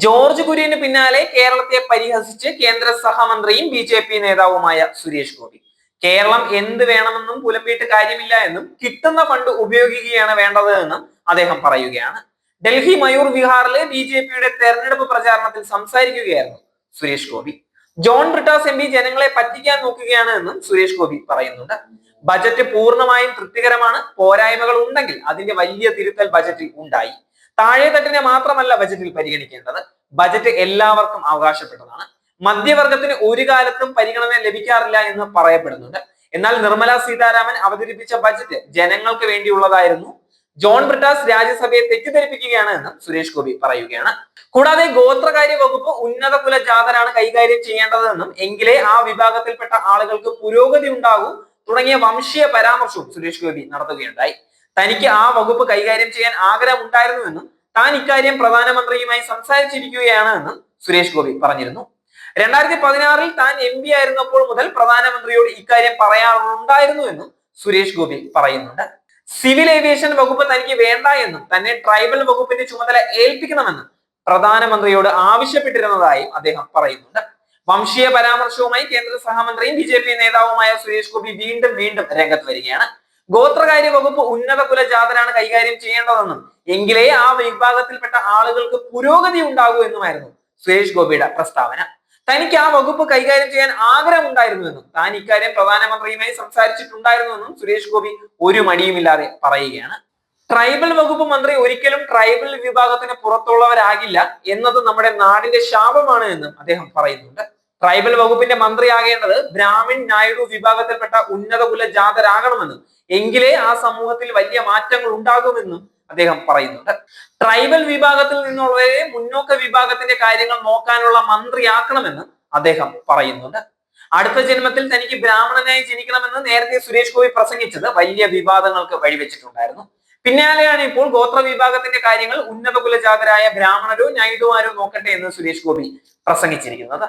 George Kurian പിന്നാലെ കേരളത്തെ പരിഹസിച്ച് കേന്ദ്ര സഹമന്ത്രിയും ബി നേതാവുമായ സുരേഷ് ഗോപി. കേരളം എന്ത് വേണമെന്നും പുലമ്പിയിട്ട് കാര്യമില്ല എന്നും കിട്ടുന്ന ഫണ്ട് ഉപയോഗിക്കുകയാണ് വേണ്ടത് എന്നും അദ്ദേഹം പറയുകയാണ്. ഡൽഹി മയൂർ വിഹാറിലെ ബി തെരഞ്ഞെടുപ്പ് പ്രചാരണത്തിൽ സംസാരിക്കുകയായിരുന്നു സുരേഷ് ഗോപി. ജോൺ ബ്രിട്ടാസ് എം പി ജനങ്ങളെ പറ്റിക്കാൻ നോക്കുകയാണ് എന്നും സുരേഷ് ഗോപി പറയുന്നുണ്ട്. ബജറ്റ് പൂർണ്ണമായും തൃപ്തികരമാണ്. പോരായ്മകൾ ഉണ്ടെങ്കിൽ അതിന്റെ വലിയ തിരുത്തൽ ബജറ്റിൽ ഉണ്ടായി. താഴെത്തട്ടിനെ മാത്രമല്ല ബജറ്റിൽ പരിഗണിക്കേണ്ടത്. ബജറ്റ് എല്ലാവർക്കും അവകാശപ്പെട്ടതാണ്. മധ്യവർഗത്തിന് ഒരു കാലത്തും പരിഗണന ലഭിക്കാറില്ല എന്ന് പറയപ്പെടുന്നുണ്ട്. എന്നാൽ നിർമ്മല സീതാരാമൻ അവതരിപ്പിച്ച ബജറ്റ് ജനങ്ങൾക്ക് വേണ്ടിയുള്ളതായിരുന്നു. ജോൺ ബ്രിട്ടാസ് രാജ്യസഭയെ തെറ്റിദ്ധരിപ്പിക്കുകയാണ് എന്ന് സുരേഷ് ഗോപി പറയുകയാണ്. കൂടാതെ ഗോത്രകാര്യ വകുപ്പ് ഉന്നത കുല ജാതരാണ് കൈകാര്യം ചെയ്യേണ്ടതെന്നും എങ്കിലേ ആ വിഭാഗത്തിൽപ്പെട്ട ആളുകൾക്ക് പുരോഗതി ഉണ്ടാകൂ തുടങ്ങിയ വംശീയ പരാമർശവും സുരേഷ് ഗോപി നടത്തുകയുണ്ടായി. തനിക്ക് ആ വകുപ്പ് കൈകാര്യം ചെയ്യാൻ ആഗ്രഹം ഉണ്ടായിരുന്നുവെന്നും താൻ ഇക്കാര്യം പ്രധാനമന്ത്രിയുമായി സംസാരിച്ചിരിക്കുകയാണ് എന്നും സുരേഷ് ഗോപി പറഞ്ഞിരുന്നു. 2016 താൻ MP ആയിരുന്നപ്പോൾ മുതൽ പ്രധാനമന്ത്രിയോട് ഇക്കാര്യം പറയാറുണ്ടായിരുന്നു എന്നും സുരേഷ് ഗോപി പറയുന്നുണ്ട്. സിവിൽ ഏവിയേഷൻ വകുപ്പ് തനിക്ക് വേണ്ട എന്നും തന്നെ ട്രൈബൽ വകുപ്പിന്റെ ചുമതല ഏൽപ്പിക്കണമെന്നും പ്രധാനമന്ത്രിയോട് ആവശ്യപ്പെട്ടിരുന്നതായും അദ്ദേഹം പറയുന്നുണ്ട്. വംശീയ പരാമർശവുമായി കേന്ദ്ര സഹമന്ത്രിയും ബി നേതാവുമായ സുരേഷ് ഗോപി വീണ്ടും രംഗത്ത് വരികയാണ്. ഗോത്രകാര്യ വകുപ്പ് ഉന്നത കുല ജാതരാണ് കൈകാര്യം ചെയ്യേണ്ടതെന്നും എങ്കിലേ ആ വിഭാഗത്തിൽപ്പെട്ട ആളുകൾക്ക് പുരോഗതി ഉണ്ടാകൂ എന്നുമായിരുന്നു സുരേഷ് ഗോപിയുടെ പ്രസ്താവന. തനിക്ക് ആ വകുപ്പ് കൈകാര്യം ചെയ്യാൻ ആഗ്രഹം ഉണ്ടായിരുന്നുവെന്നും താൻ ഇക്കാര്യം പ്രധാനമന്ത്രിയുമായി സംസാരിച്ചിട്ടുണ്ടായിരുന്നുവെന്നും സുരേഷ് ഗോപി ഒരു മടിയുമില്ലാതെ പറയുകയാണ്. ട്രൈബൽ വകുപ്പ് മന്ത്രി ഒരിക്കലും ട്രൈബൽ വിഭാഗത്തിന് പുറത്തുള്ളവരാകില്ല എന്നത് നമ്മുടെ നാടിന്റെ ശാപമാണ് എന്നും അദ്ദേഹം പറയുന്നുണ്ട്. ട്രൈബൽ വകുപ്പിന്റെ മന്ത്രിയാകേണ്ടത് ബ്രാഹ്മിൺ നായിഡു വിഭാഗത്തിൽപ്പെട്ട ഉന്നത കുല ജാതരാകണമെന്നും എങ്കിലേ ആ സമൂഹത്തിൽ വലിയ മാറ്റങ്ങൾ ഉണ്ടാകുമെന്നും അദ്ദേഹം പറയുന്നുണ്ട്. ട്രൈബൽ വിഭാഗത്തിൽ നിന്നുള്ളവരെ മുന്നോക്ക വിഭാഗത്തിന്റെ കാര്യങ്ങൾ നോക്കാനുള്ള മന്ത്രിയാക്കണമെന്ന് അദ്ദേഹം പറയുന്നുണ്ട്. അടുത്ത ജന്മത്തിൽ തനിക്ക് ബ്രാഹ്മണനായി ജനിക്കണമെന്ന് നേരത്തെ സുരേഷ് ഗോപി പ്രസംഗിച്ചത് വലിയ വിവാദങ്ങൾക്ക് വഴിവെച്ചിട്ടുണ്ടായിരുന്നു. പിന്നാലെയാണ് ഇപ്പോൾ ഗോത്ര വിഭാഗത്തിന്റെ കാര്യങ്ങൾ ഉന്നത കുലജാതരായ ബ്രാഹ്മണരോ നായിഡുമാരോ നോക്കട്ടെ എന്ന് സുരേഷ് ഗോപി പ്രസംഗിച്ചിരിക്കുന്നത്.